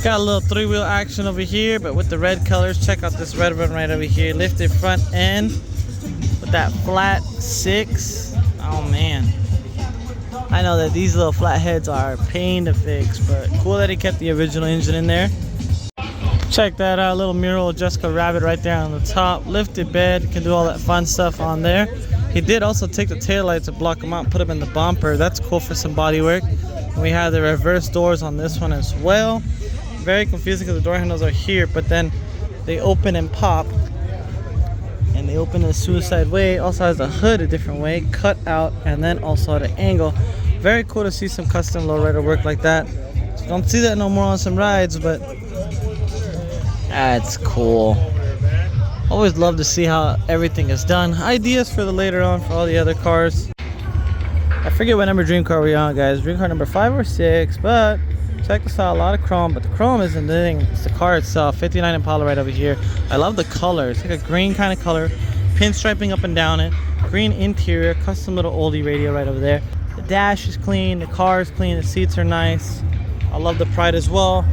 Got a little three-wheel action over here, but with the red colors. Check out this red one right over here. Lifted front end with that flat 6. Oh man, I know that these little flat heads are a pain to fix, but cool that he kept the original engine in there. Check that out, little mural Jessica Rabbit right there on the top. Lifted bed, can do all that fun stuff on there. He did also take the taillights to block them out and put them in the bumper. That's cool for some body work. And we have the reverse doors on this one as well. Very confusing because the door handles are here, but then they open and pop. And they open in a suicide way. Also has the hood a different way, cut out, and then also at an angle. Very cool to see some custom lowrider work like that. So don't see that no more on some rides, but that's cool. Always love to see how everything is done. Ideas for the later on for all the other cars. I forget what number dream car we're on, guys. Dream car number 5 or 6, but check this out. A lot of chrome, but the chrome isn't the thing. It's the car itself. 59 Impala right over here. I love the color. It's like a green kind of color. Pinstriping up and down it. Green interior. Custom little oldie radio right over there. The dash is clean. The car is clean. The seats are nice. I love the Pride as well.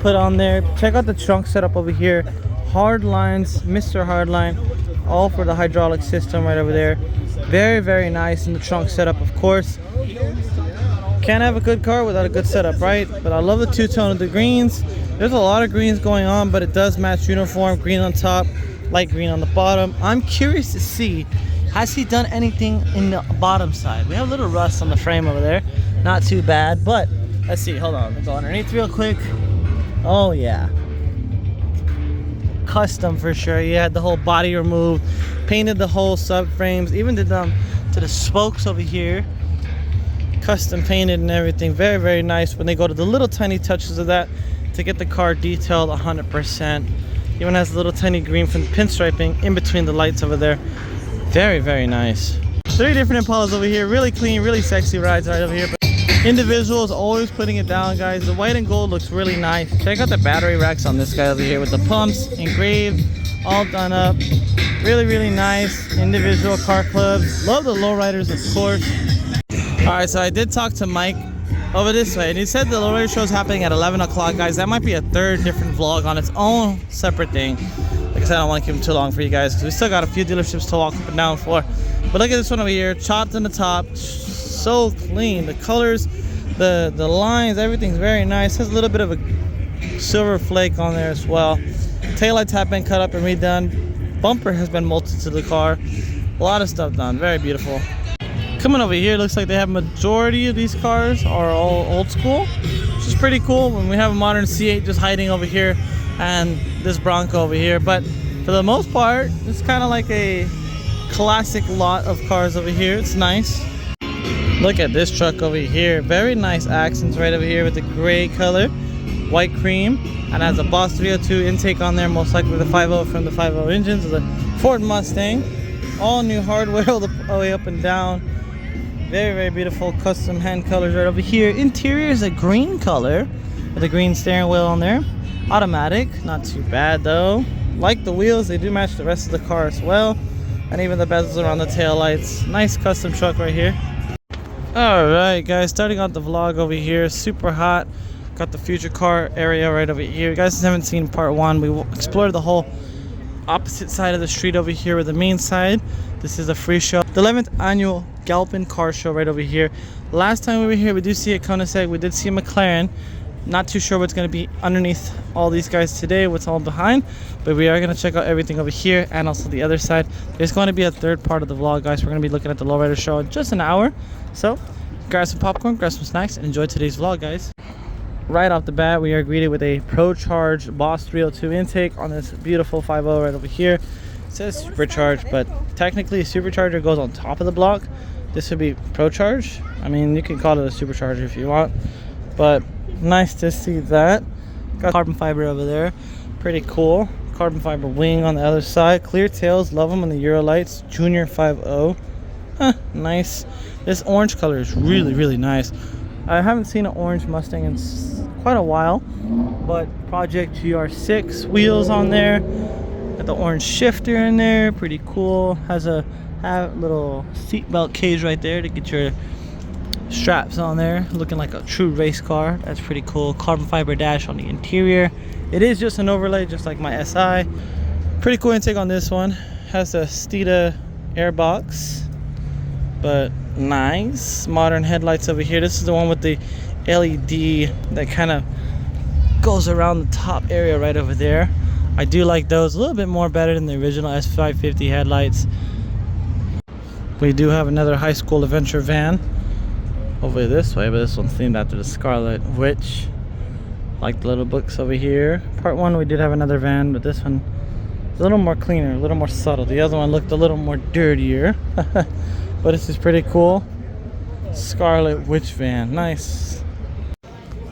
Put on there. Check out the trunk setup over here. Hard lines, Mr. Hardline, all for the hydraulic system right over there. Very, very nice in the trunk setup, of course. Can't have a good car without a good setup, right? But I love the two-tone of the greens. There's a lot of greens going on, but it does match uniform. Green on top, light green on the bottom. I'm curious to see, has he done anything in the bottom side? We have a little rust on the frame over there. Not too bad, but let's see. Hold on, let's go underneath real quick. Oh yeah, custom for sure. You had the whole body removed, painted the whole subframes, even did them to the spokes over here, custom painted and everything. Very, very nice when they go to the little tiny touches of that to get the car detailed 100%. Even has a little tiny green from the pinstriping in between the lights over there. Very, very nice. 3 different Impalas over here. Really clean, really sexy rides right over here. Individuals, always putting it down, guys. The white and gold looks really nice. Check out the battery racks on this guy over here with the pumps engraved, all done up. Really, really nice. Individual car clubs. Love the lowriders, of course. All right, so I did talk to Mike over this way, and he said the lowrider show is happening at 11 o'clock, guys. That might be a third different vlog on its own separate thing. Like I said, I don't want to keep them too long for you guys because we still got a few dealerships to walk up and down for. But look at this one over here, chopped in the top. So clean. The colors, the lines, everything's very nice. Has a little bit of a silver flake on there as well. Taillights have been cut up and redone. Bumper has been molted to the car. A lot of stuff done. Very beautiful. Coming over here, looks like they have majority of these cars are all old school, which is pretty cool when we have a modern C8 just hiding over here and this Bronco over here. But for the most part, it's kind of like a classic lot of cars over here. It's nice. Look at this truck over here. Very nice accents right over here with the gray color, white cream, and has a Boss 302 intake on there, most likely the 5.0 from the 5.0 engines of the Ford Mustang. All new hardware all the way up and down. Very, very beautiful custom hand colors right over here. Interior is a green color with a green steering wheel on there. Automatic, not too bad though. Like the wheels, they do match the rest of the car as well. And even the bezels around the tail lights. Nice custom truck right here. Alright guys, starting out the vlog over here. Super hot. Got the future car area right over here. You guys haven't seen part 1. We explored the whole opposite side of the street over here with the main side. This is a free show. The 11th annual Galpin car show right over here. Last time we were here, we do see a Koenigsegg. We did see a McLaren. Not too sure what's going to be underneath all these guys today, what's all behind, but we are going to check out everything over here and also the other side. There's going to be a third part of the vlog, guys. We're going to be looking at the lowrider show in just an hour. So grab some popcorn, grab some snacks, and enjoy today's vlog, guys. Right off the bat, we are greeted with a Pro-Charged Boss 302 intake on this beautiful 5.0 right over here. It says supercharged, but technically a supercharger goes on top of the block. This would be Pro-Charged. I mean, you can call it a supercharger if you want, but nice to see that. Got carbon fiber over there, pretty cool. Carbon fiber wing on the other side. Clear tails, love them on the Euro lights. Junior 5.0. Nice. This orange color is really, really nice. I haven't seen an orange Mustang in quite a while, but Project GR6 wheels on there. Got the orange shifter in there, pretty cool. Has a little seatbelt cage right there to get your straps on there, looking like a true race car. That's pretty cool. Carbon fiber dash on the interior. It is just an overlay, just like my SI. Pretty cool intake on this one. Has a Steeda airbox, but nice. Modern headlights over here. This is the one with the LED that kind of goes around the top area right over there. I do like those a little bit more better than the original S550 headlights. We do have another high school adventure van over this way, but this one's themed after the Scarlet Witch. Like the little books over here. Part 1 we did have another van, but this one is a little more cleaner, a little more subtle. The other one looked a little more dirtier. But this is pretty cool. Scarlet Witch van, nice.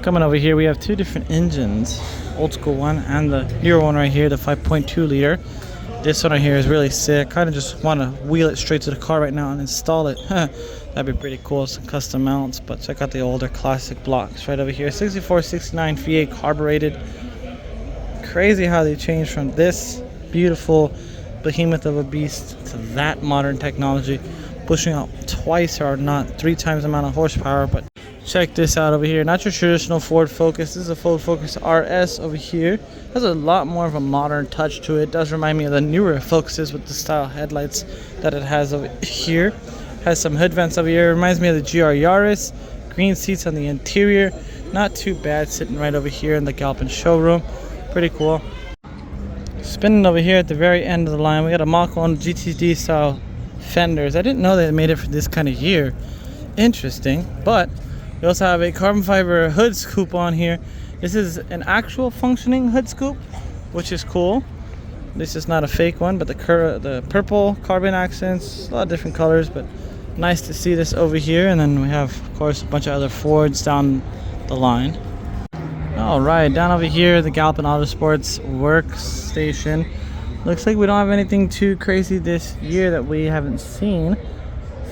Coming over here we have two different engines, old school one and the newer one right here, the 5.2 liter. This one right here is really sick. Kind of just want to wheel it straight to the car right now and install it. That'd be pretty cool, some custom mounts. But check out the older classic blocks right over here. 64, 69 V8 carbureted. Crazy how they changed from this beautiful behemoth of a beast to that modern technology, pushing out twice or not 3 times the amount of horsepower. But check this out over here. Not your traditional Ford Focus. This is a Ford Focus RS over here. Has a lot more of a modern touch to it. Does remind me of the newer Focuses with the style headlights that it has over here. Has some hood vents over here. Reminds me of the GR Yaris. Green seats on the interior. Not too bad, sitting right over here in the Galpin showroom. Pretty cool. Spinning over here at the very end of the line, we got a Mach 1 GTD style fenders. I didn't know they made it for this kind of year. Interesting. But we also have a carbon fiber hood scoop on here. This is an actual functioning hood scoop, which is cool. This is not a fake one, but the purple carbon accents, a lot of different colors, but nice to see this over here. And then we have, of course, a bunch of other Fords down the line. All right, down over here, the Galpin Autosports workstation. Looks like we don't have anything too crazy this year that we haven't seen.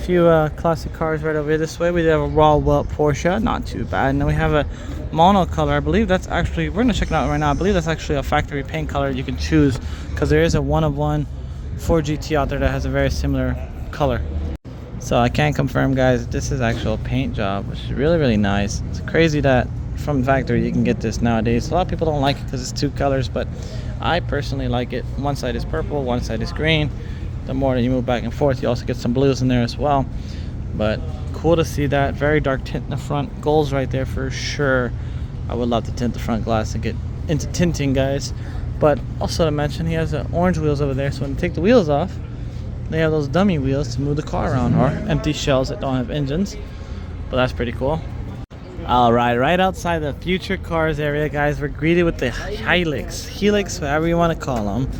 Few classic cars right over this way. We have a raw welt Porsche, not too bad. And then we have a monocolor. I believe that's actually, we're gonna check it out right now. I believe that's actually a factory paint color you can choose, because there is a one of one Ford GT out there that has a very similar color. So I can confirm, guys, this is actual paint job, which is really, really nice. It's crazy that from factory you can get this nowadays. A lot of people don't like it because it's 2 colors, but I personally like it. One side is purple, one side is green. The more that you move back and forth, you also get some blues in there as well. But cool to see that. Very dark tint in the front. Goals right there for sure. I would love to tint the front glass and get into tinting, guys. But also to mention, he has orange wheels over there, so when you take the wheels off, they have those dummy wheels to move the car around, or empty shells that don't have engines. But that's pretty cool. All right outside the future cars area, guys, we're greeted with the Helix, whatever you want to call them.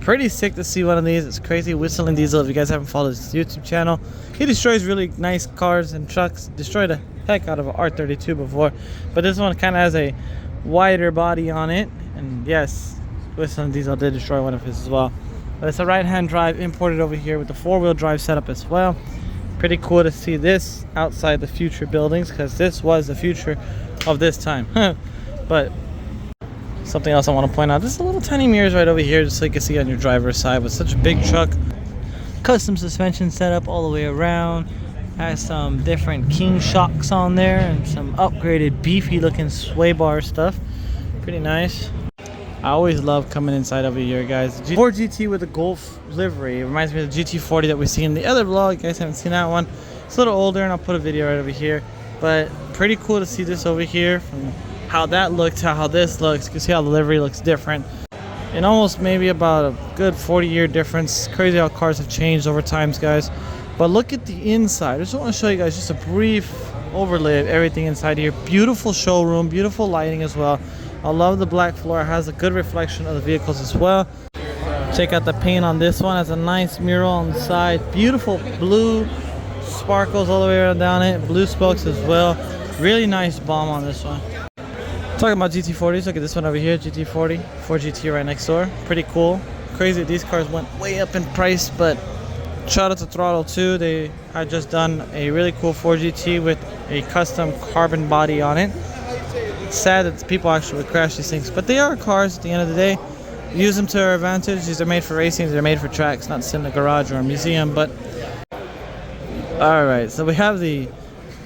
Pretty sick to see one of these. It's crazy. Whistling Diesel, if you guys haven't followed his YouTube channel, he destroys really nice cars and trucks. Destroyed the heck out of an R32 before, but this one kind of has a wider body on it. And yes, Whistling Diesel did destroy one of his as well. But it's a right-hand drive imported over here with the 4-wheel drive setup as well. Pretty cool to see this outside the future buildings, because this was the future of this time. But something else I want to point out, there's a little tiny mirrors right over here, just so you can see on your driver's side. With such a big truck, custom suspension setup all the way around. Has some different King shocks on there and some upgraded beefy looking sway bar stuff. Pretty nice. I always love coming inside over here, guys. Ford GT with a Golf livery. It reminds me of the GT40 that we see in the other vlog. You guys haven't seen that one. It's a little older, and I'll put a video right over here. But pretty cool to see this over here, from how that looked to how this looks. You can see how the livery looks different. In almost maybe about a good 40-year difference. Crazy how cars have changed over times, guys. But look at the inside. I just want to show you guys just a brief overlay of everything inside here. Beautiful showroom, beautiful lighting as well. I love the black floor. It has a good reflection of the vehicles as well. Check out the paint on this one. It has a nice mural on the side. Beautiful blue sparkles all the way around down it. Blue spokes as well. Really nice bomb on this one. Talking about GT40s, look at this one over here, GT40, 4GT right next door. Pretty cool. Crazy these cars went way up in price, but shout out to Throttle 2. They had just done a really cool 4GT with a custom carbon body on it. It's sad that people actually would crash these things, but they are cars at the end of the day. Use them to our advantage. These are made for racing, they're made for tracks, not to sit in a garage or a museum. But alright, so we have the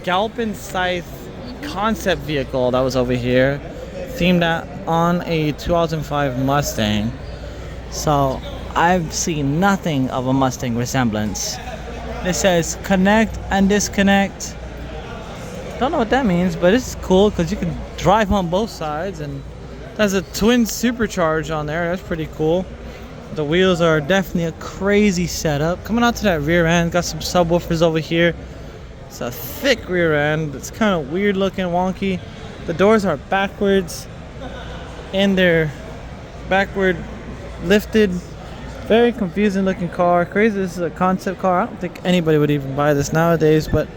Galpin size concept vehicle that was over here, themed on a 2005 Mustang. So I've seen nothing of a Mustang resemblance. It says connect and disconnect. Don't know what that means, but it's cool because you can drive on both sides, and there's a twin supercharge on there. That's pretty cool. The wheels are definitely a crazy setup. Coming out to that rear end, got some subwoofers over here. It's a thick rear end. It's kind of weird looking, wonky. The doors are backwards and they're backward lifted. Very confusing looking car. Crazy, this is a concept car. I don't think anybody would even buy this nowadays, but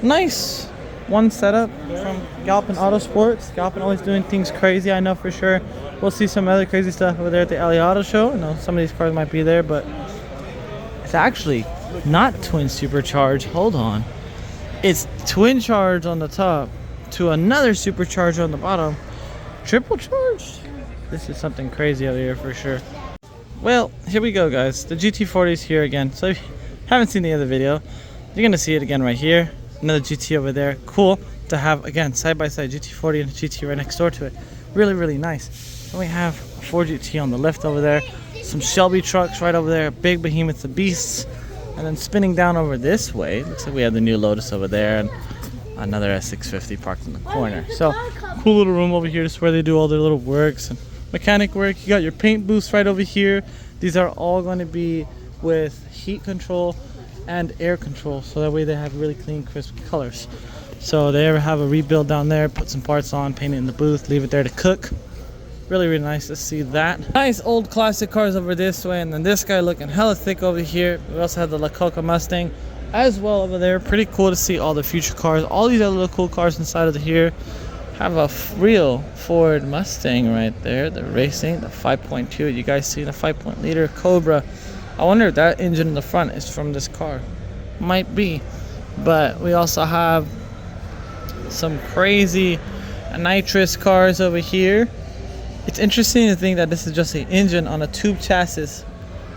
nice. One setup from Galpin Autosports. Galpin always doing things crazy, I know for sure. We'll see some other crazy stuff over there at the LA Auto Show. I know some of these cars might be there, but it's actually not twin supercharged. Hold on. It's twin charged on the top to another supercharger on the bottom. Triple charged? This is something crazy over here for sure. Well, here we go, guys. The GT40 is here again. So if you haven't seen the other video, you're going to see it again right here. Another GT over there. Cool to have, again, side-by-side GT40 and a GT right next door to it. Really, really nice. Then we have a Ford GT on the left over there. Some Shelby trucks right over there. Big behemoths of beasts. And then spinning down over this way, looks like we have the new Lotus over there. And another S650 parked in the corner. So, cool little room over here. This is where they do all their little works and mechanic work. You got your paint booths right over here. These are all going to be with heat control and air control, so that way they have really clean, crisp colors. So they ever have a rebuild down there, put some parts on, paint it in the booth, leave it there to cook. Really, really nice to see that. Nice old classic cars over this way, and then this guy looking hella thick over here. We also have the La Coca Mustang as well over there. Pretty cool to see all the future cars. All these other little cool cars inside of here. Have a real Ford Mustang right there, the racing, the 5.2. You guys see the 5.0-liter Cobra. I wonder if that engine in the front is from this car. Might be. But we also have some crazy nitrous cars over here. It's interesting to think that this is just an engine on a tube chassis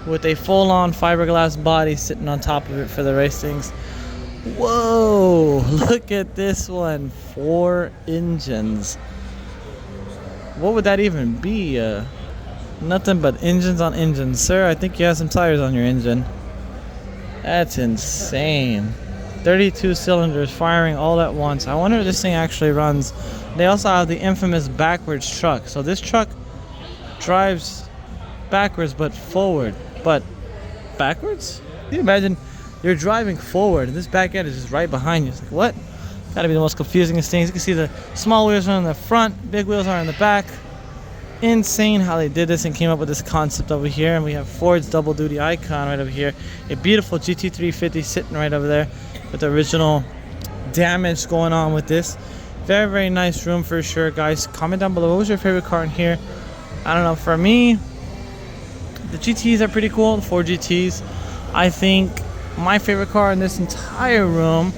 with a full-on fiberglass body sitting on top of it for the racings. Whoa, look at this one. 4 engines. What would that even be? Nothing but engines on engines. Sir, I think you have some tires on your engine. That's insane. 32 cylinders firing all at once. I wonder if this thing actually runs. They also have the infamous backwards truck. So this truck drives backwards but forward. But backwards? Can you imagine you're driving forward and this back end is just right behind you? It's like, what? Gotta be the most confusing things. You can see the small wheels are in the front, big wheels are in the back. Insane how they did this and came up with this concept over here. And we have Ford's double duty icon right over here. A beautiful GT350 sitting right over there with the original damage going on with this. Very, very nice room for sure, guys. Comment down below, what was your favorite car in here? I don't know, for me, the GTs are pretty cool, the Ford GTs. I think my favorite car in this entire room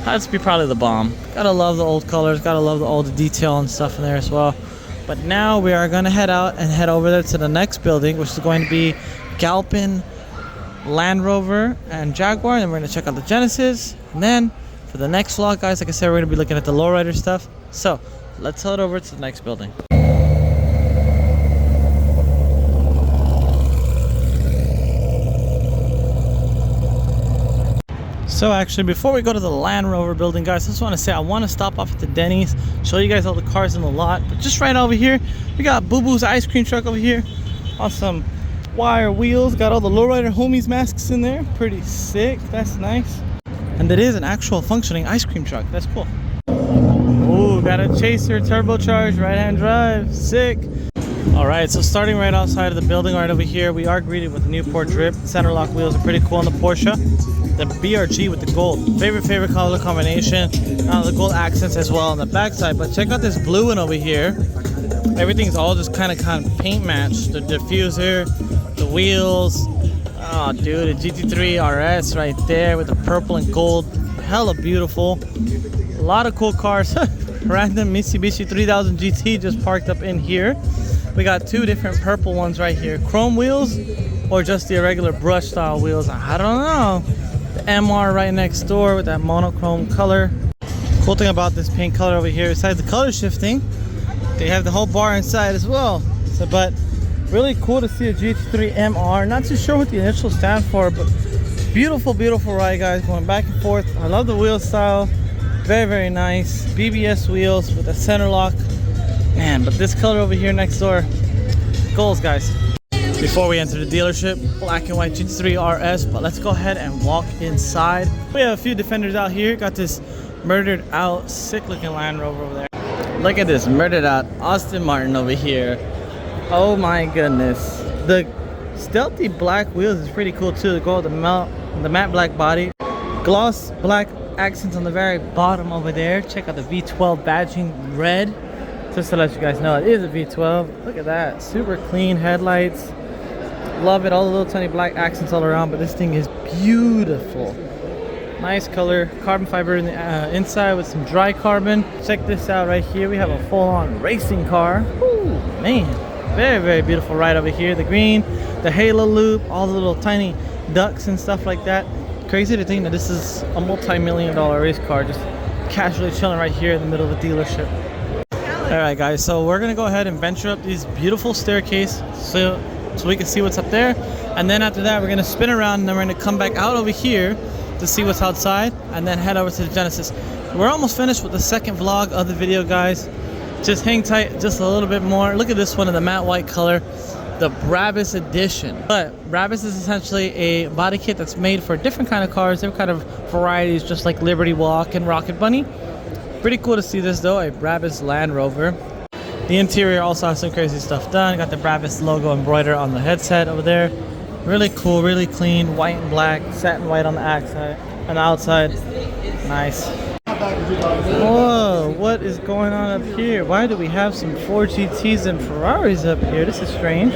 has to be probably the Bomb. Gotta love the old colors, gotta love all the detail and stuff in there as well. But now we are going to head out and head over there to the next building, which is going to be Galpin, Land Rover, and Jaguar. And we're going to check out the Genesis. And then for the next vlog, guys, like I said, we're going to be looking at the lowrider stuff. So let's head over to the next building. So actually, before we go to the Land Rover building, guys, I just want to say I want to stop off at the Denny's, show you guys all the cars in the lot. But just right over here, we got Boo Boo's ice cream truck over here on some wire wheels. Got all the lowrider homies masks in there. Pretty sick. That's nice. And it is an actual functioning ice cream truck. That's cool. Ooh, got a Chaser turbocharged right-hand drive. Sick. All right, so starting right outside of the building, right over here, we are greeted with the Newport Drip. Center lock wheels are pretty cool on the Porsche. The BRG with the gold, favorite color combination. The gold accents as well on the backside. But check out this blue one over here. Everything's all just kind of paint matched. The diffuser, the wheels. Oh, dude, the GT3 RS right there with the purple and gold. Hella beautiful. A lot of cool cars. Random Mitsubishi 3000 GT just parked up in here. We got 2 different purple ones right here. Chrome wheels or just the irregular brush style wheels. I don't know. the MR right next door with that monochrome color. Cool thing about this paint color over here, besides the color shifting, they have the whole bar inside as well. So, but really cool to see a GT3 MR. Not too sure what the initials stand for, but beautiful, beautiful ride, guys. Going back and forth. I love the wheel style. Very, very nice. BBS wheels with a center lock. Man, but this color over here next door, goals, guys. Before we enter the dealership, black and white GT3 RS, but let's go ahead and walk inside. We have a few Defenders out here. Got this murdered out, sick looking Land Rover over there. Look at this murdered out Aston Martin over here. Oh my goodness. The stealthy black wheels is pretty cool too. They go with the matte black body. Gloss black accents on the very bottom over there. Check out the V12 badging red. Just to let you guys know, it is a V12. Look at that. Super clean headlights. Love it. All the little tiny black accents all around, but this thing is beautiful. Nice color. Carbon fiber in the inside with some dry carbon. Check this out right here. We have a full-on racing car. Ooh, man. Very, very beautiful ride over here. The green, the halo loop, all the little tiny ducks and stuff like that. Crazy to think that this is a multi-million-dollar race car just casually chilling right here in the middle of the dealership. All right, guys, so we're gonna go ahead and venture up these beautiful staircase so we can see what's up there, and then after that we're gonna spin around and then we're gonna come back out over here to see what's outside and then head over to the Genesis. We're almost finished with the second vlog of the video, guys. Just hang tight just a little bit more. Look at this one in the matte white color, the Brabus edition. But Brabus is essentially a body kit that's made for different kind of cars, different kind of varieties, just like Liberty Walk and Rocket Bunny. Pretty cool to see this though, a Brabus Land Rover. The interior also has some crazy stuff done. Got the Brabus logo embroidered on the headset over there. Really cool, really clean, white and black, satin white on the outside. Nice. Whoa, what is going on up here? Why do we have some 4GTs and Ferraris up here? This is strange.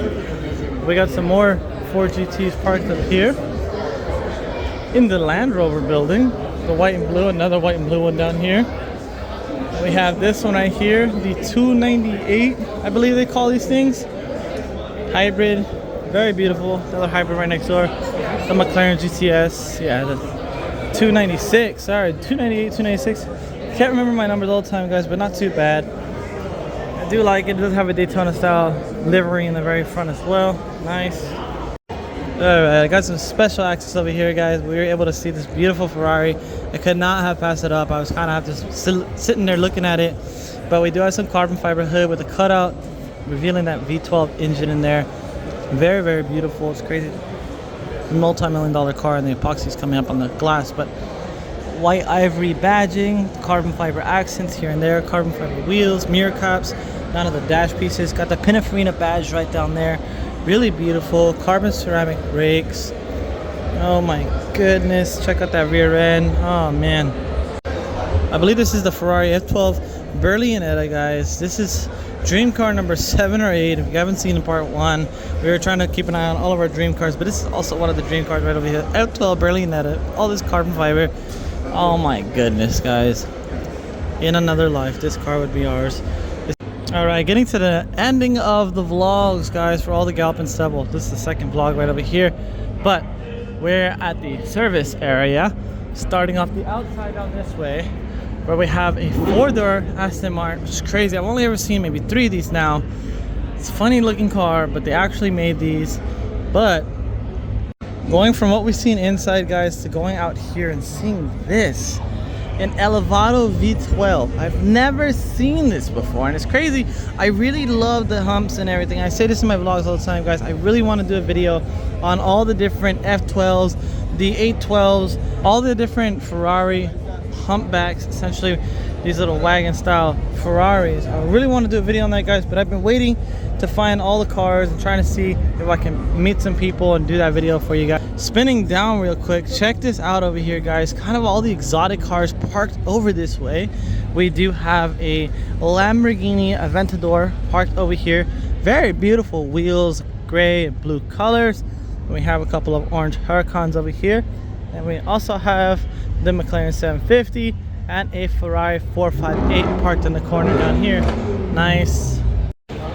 We got some more 4GTs parked up here in the Land Rover building. The white and blue, another white and blue one down here. We have this one right here, the 298, I believe they call these things. Hybrid, very beautiful. Another hybrid right next door. The McLaren GTS, yeah, the 296, sorry, 298, 296. Can't remember my numbers all the time, guys, but not too bad. I do like it. It does have a Daytona style livery in the very front as well. Nice. Alright, I got some special access over here, guys. We were able to see this beautiful Ferrari. I could not have passed it up. I was kind of just sitting there looking at it. But we do have some carbon fiber hood with a cutout, revealing that V12 engine in there. Very, very beautiful. It's crazy. Multi-million-dollar car, and the epoxy is coming up on the glass. But white ivory badging, carbon fiber accents here and there, carbon fiber wheels, mirror caps, down to the dash pieces. Got the Pininfarina badge right down there. Really beautiful. Carbon ceramic brakes. Oh my goodness. Check out that rear end. Oh man. I believe this is the Ferrari F12 Berlinetta, guys. This is dream car number 7 or 8. If you haven't seen part 1, we were trying to keep an eye on all of our dream cars, but this is also one of the dream cars right over here. F12 Berlinetta. All this carbon fiber. Oh my goodness, guys. In another life, this car would be ours. Alright, getting to the ending of the vlogs, guys, for all the Galpin stuff. Well, this is the second vlog right over here, but we're at the service area, starting off the outside down this way, where we have a 4-door Aston Martin, which is crazy. I've only ever seen maybe 3 of these now. It's a funny looking car, but they actually made these. But going from what we've seen inside, guys, to going out here and seeing this, an Elevado V12. I've never seen this before, and it's crazy. I really love the humps and everything. I say this in my vlogs all the time, guys. I really want to do a video on all the different F12s, the 812s, all the different Ferrari humpbacks, essentially these little wagon style Ferraris. I really want to do a video on that, guys, but I've been waiting to find all the cars and trying to see if I can meet some people and do that video for you guys. Spinning down real quick, check this out over here, guys. Kind of all the exotic cars parked over this way. We do have a Lamborghini Aventador parked over here. Very beautiful wheels, gray and blue colors. We have a couple of orange Huracans over here, and we also have the McLaren 750 and a Ferrari 458 parked in the corner down here. Nice.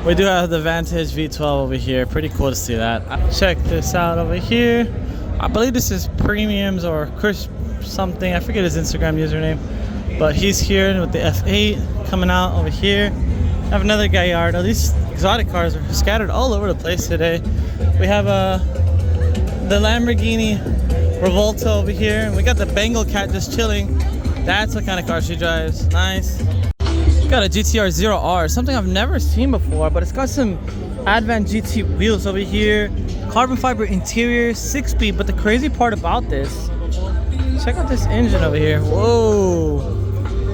We do have the Vantage V12 over here. Pretty cool to see that. Check this out over here. I believe this is Premiums or Chris something. I forget his Instagram username. But he's here with the F8 coming out over here. I have another guy yard. All these exotic cars are scattered all over the place today. We have the Lamborghini Revolta over here. And we got the Bengal cat just chilling. That's what kind of car she drives. Nice. Got a GTR 0R, something I've never seen before, but it's got some Advan GT wheels over here. Carbon fiber interior, 6-speed. But the crazy part about this, check out this engine over here. Whoa.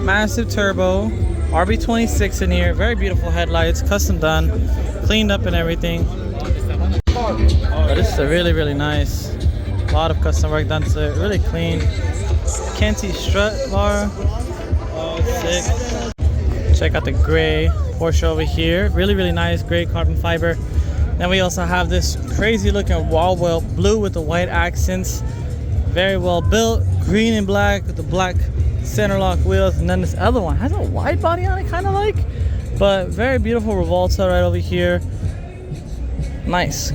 Massive turbo, RB26 in here, very beautiful headlights, custom done, cleaned up and everything. But this is a really nice, a lot of custom work done to it, really clean. Kenty strut bar, sick. Check out the gray Porsche over here, really nice, gray carbon fiber. Then we also have this crazy looking wall well blue with the white accents, very well built, green and black with the black center lock wheels. And then this other one has a wide body on it, kind of like, but very beautiful Revolta right over here. Nice.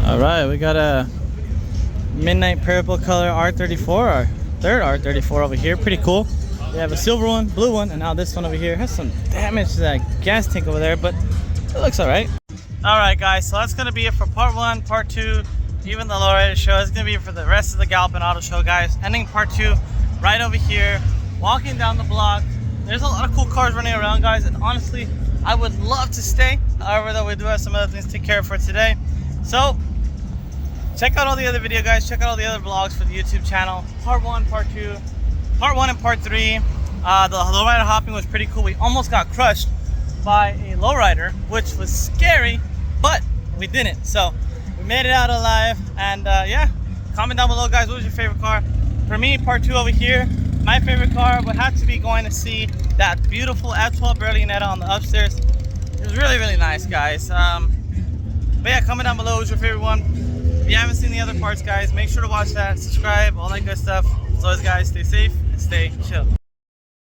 All right, we got a midnight purple color R34, our third R34 over here. Pretty cool. We have a silver one, blue one, and now this one over here has some damage to that gas tank over there, but it looks all right. All right, guys, so that's gonna be it for part 1, part 2, even the lowrider show. It's gonna be it for the rest of the Galpin auto show, guys. Ending part 2 right over here. Walking down the block, there's a lot of cool cars running around, guys, and honestly I would love to stay. However, though, we do have some other things to take care of for today. So check out all the other video, guys. Check out all the other vlogs for the YouTube channel. Part 1, part 2, part 1 and part 3. The lowrider hopping was pretty cool. We almost got crushed by a lowrider, which was scary, but we didn't. So we made it out alive. And yeah, comment down below, guys, what was your favorite car? For me, part 2 over here, my favorite car would have to be going to see that beautiful F12 Berlinetta on the upstairs. It was really nice, guys. But yeah, comment down below what's your favorite one. If you haven't seen the other parts, guys, make sure to watch that, subscribe, all that good stuff. As always, guys, stay safe and stay chill.